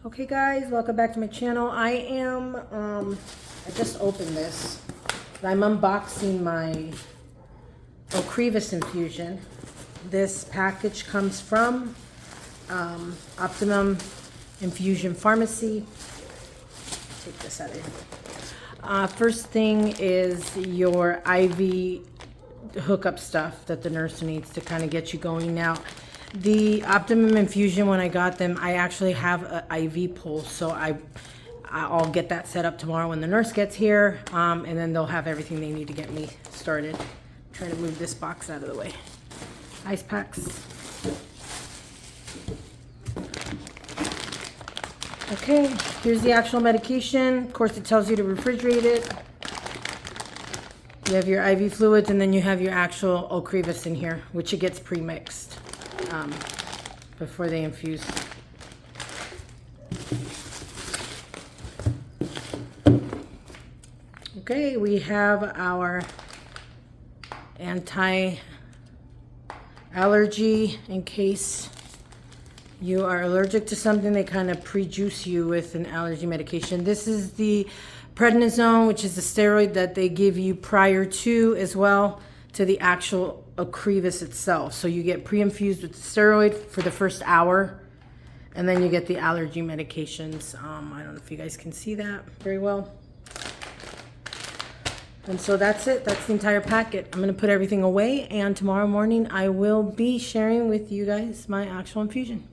Okay guys, welcome back to my channel. I just opened this. I'm unboxing my Ocrevus infusion. This package comes from Optimum Infusion Pharmacy. Take this out of here. First thing is your IV hookup stuff that the nurse needs to kind of get you going. Now, the Optimum Infusion, when I got them, I actually have an IV pulse, so I'll get that set up tomorrow when the nurse gets here, and then they'll have everything they need to get me started. Try to move this box out of the way. Ice packs. Okay, here's the actual medication. Of course, it tells you to refrigerate it. You have your IV fluids, and then you have your actual Ocrevus in here, which it gets pre-mixed before they infuse. Okay, we have our anti-allergy in case you are allergic to something. They kind of pre-juice you with an allergy medication. This is the prednisone, which is the steroid that they give you prior to, as well to the actual Ocrevus itself. So you get pre-infused with the steroid for the first hour, and then you get the allergy medications. I don't know if you guys can see that very well. And so that's it. That's the entire packet. I'm going to put everything away, and tomorrow morning I will be sharing with you guys my actual infusion.